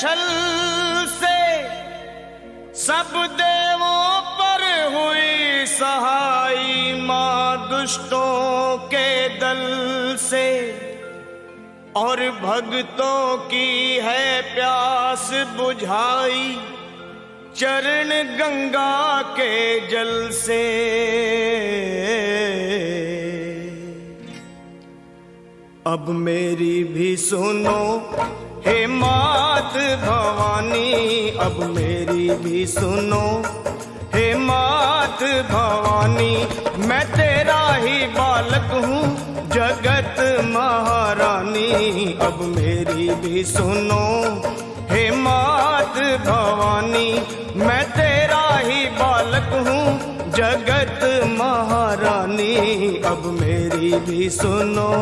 छल से सब देवों पर हुई सहाई, मां दुष्टों के दल से और भक्तों की है प्यास बुझाई, चरण गंगा के जल से। अब मेरी भी सुनो हे मात भवानी, अब मेरी भी सुनो हे मात भवानी, मैं तेरा ही बालक हूँ जगत महारानी। अब मेरी भी सुनो हे मात भवानी, मैं तेरा ही बालक हूँ जगत महारानी। अब मेरी भी सुनो।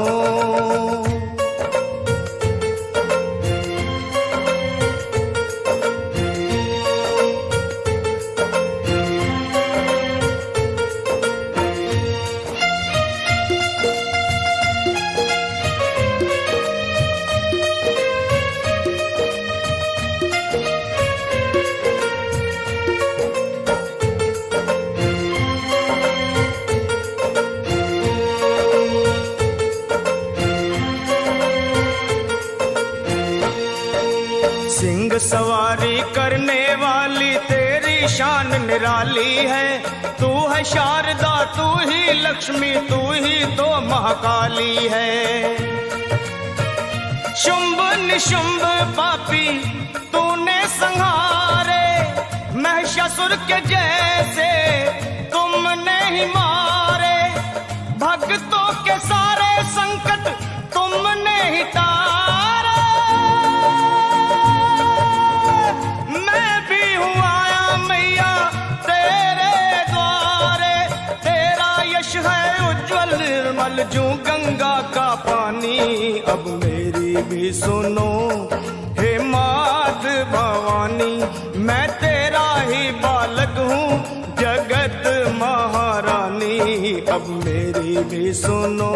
सिंह सवारी करने वाली तेरी शान निराली है, तू है शारदा तू ही लक्ष्मी तू ही तो महाकाली है। शुंभ निशुंभ पापी तूने संहारे, महिषासुर के जैसे तुमने ही मारे, भक्तों के सारे संकट तुमने ही तारे। मैं भी हूँ आया मैया तेरे द्वारे, तेरा यश है उज्जवल निर्मल जू गंगा का पानी। अब मेरी भी सुनो हे मात भवानी, मैं तेरा ही बालक हूँ जगत महारानी। अब मेरी भी सुनो।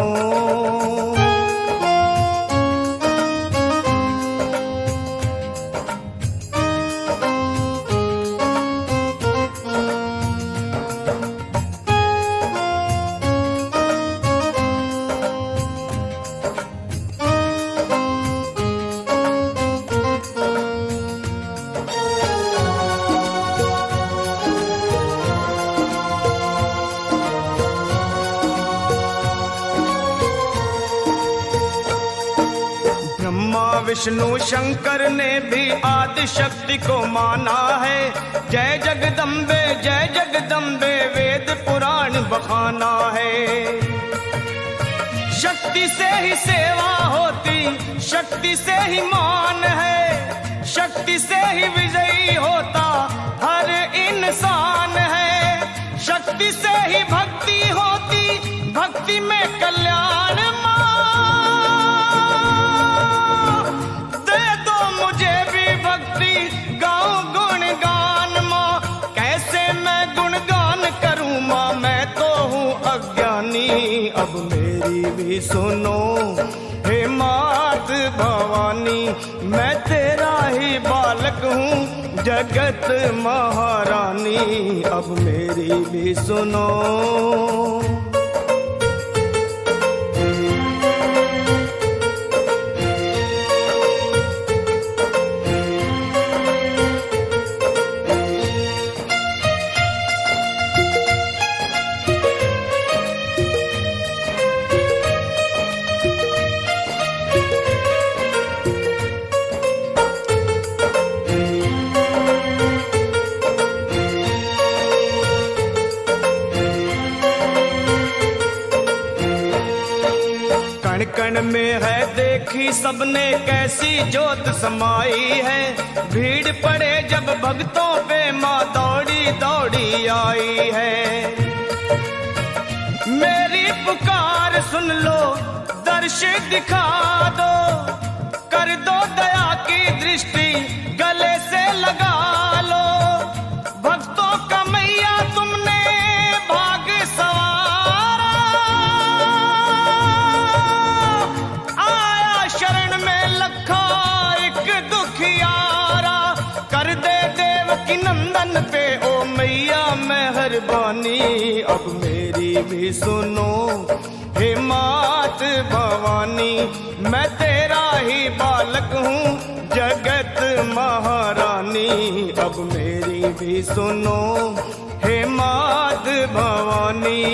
विष्णु शंकर ने भी आदि शक्ति को माना है, जय जगदम्बे वेद पुराण बखाना है। शक्ति से ही सेवा होती, शक्ति से ही मान है, शक्ति से ही विजयी होता हर इंसान है। शक्ति से ही भक्ति होती, भक्ति में कल्याण। अब मेरी भी सुनो हे मात भवानी, मैं तेरा ही बालक हूँ जगत महारानी। अब मेरी भी सुनो। कण कण में है देखी सबने कैसी जोत समाई है, भीड़ पड़े जब भक्तों पे माँ दौड़ी दौड़ी आई है। मेरी पुकार सुन लो दर्श दिखा दो, कर दो दया की दृष्टि गले से लगा लो। भक्तों का मैया तुमने भाग सवारा, आया शरण में लखा एक दुखियारा। भवानी अब मेरी भी सुनो, हे मात भवानी मैं तेरा ही बालक हूँ जगत महारानी, अब मेरी भी सुनो, हे मात भवानी।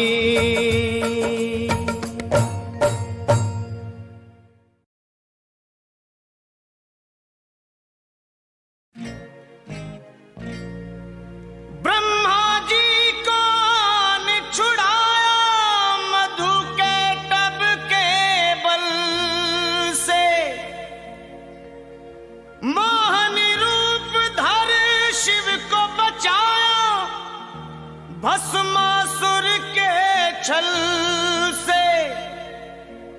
भस्मासुर के छल से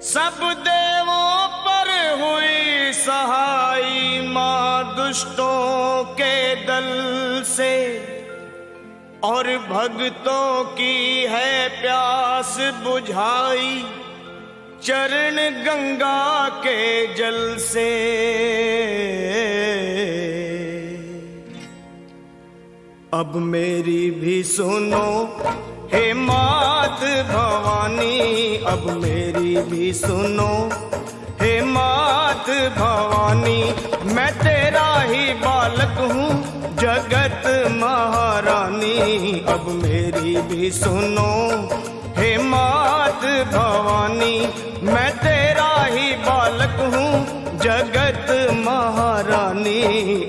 सब देवों पर हुई सहाई, मां दुष्टों के दल से और भक्तों की है प्यास बुझाई, चरण गंगा के जल से। अब मेरी भी सुनो, हे मात भवानी अब मेरी भी सुनो, हे मात भवानी मैं तेरा ही बालक हूँ जगत महारानी, अब मेरी भी सुनो, हे मात भवानी मैं तेरा ही बालक हूँ जगत महारानी,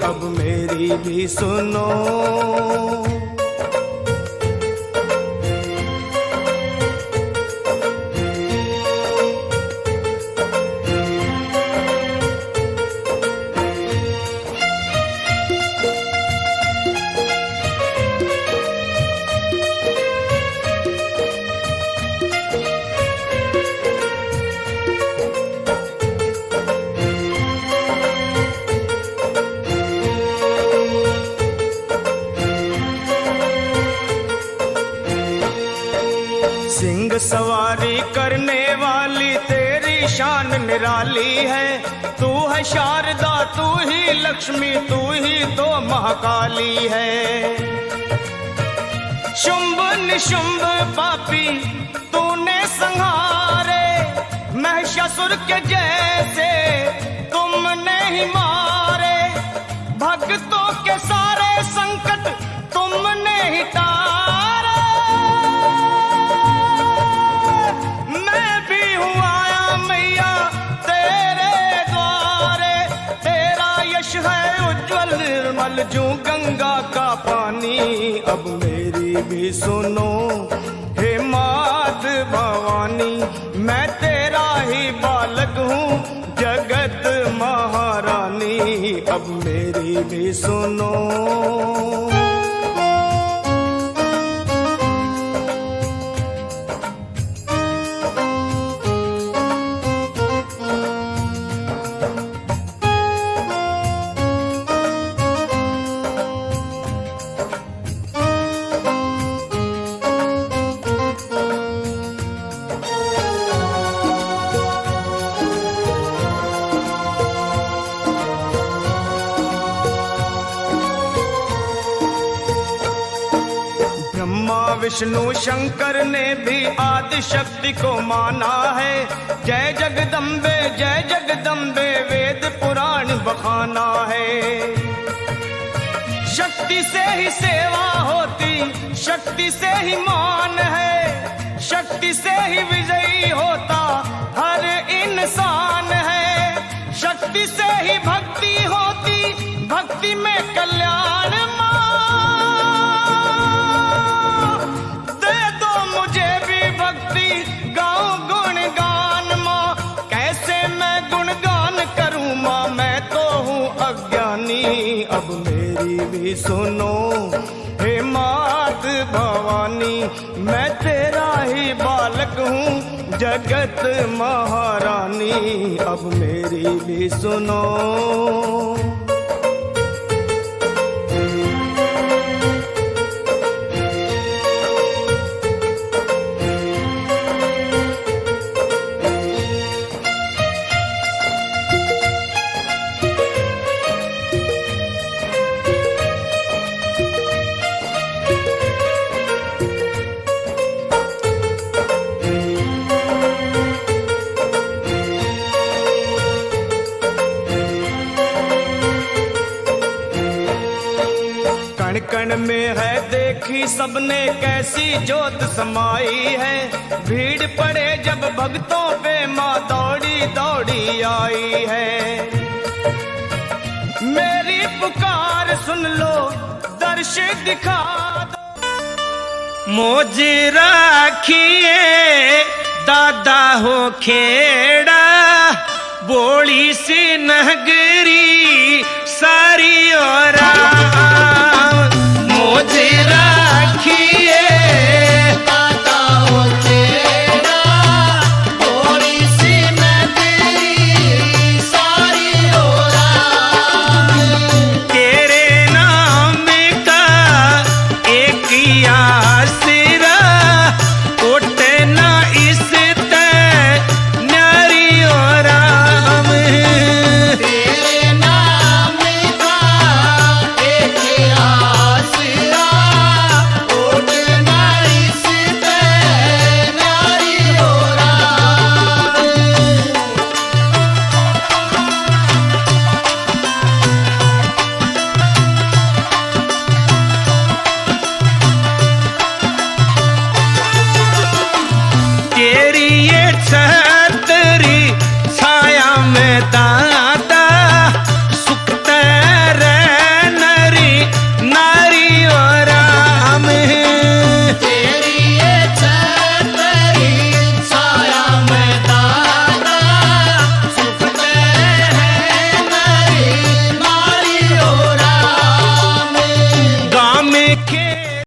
अब मेरी भी सुनो। सिंह सवारी करने वाली तेरी शान निराली है, तू है शारदा तू ही लक्ष्मी तू ही तो महाकाली है। शुंभ निशुंभ पापी तूने संहारे, महिषासुर के जैसे तुमने ही मारे, भक्तों के सारे संकट तुमने ही टारे। निर्मल जो गंगा का पानी, अब मेरी भी सुनो, हे मात भवानी मैं तेरा ही बालक हूँ जगत महारानी, अब मेरी भी सुनो। विष्णु शंकर ने भी आदि शक्ति को माना है, जय जगदम्बे वेद पुराण बखाना है। शक्ति से ही सेवा होती शक्ति से ही मान है, शक्ति से ही विजयी होता हर इंसान है। शक्ति से ही भक्ति होती भक्ति में कल्याण, अब मेरी भी सुनो, हे मात भवानी मैं तेरा ही बालक हूँ जगत महारानी, अब मेरी भी सुनो। क्षण में है देखी सबने कैसी ज्योत समाई है। भीड़ पड़े जब भक्तों पे माँ दौड़ी दौड़ी आई है। मेरी पुकार सुन लो दर्श दिखा दो। मोज राखिए दादा हो खेड़ा, बोली सी नगरी सारी ओरा।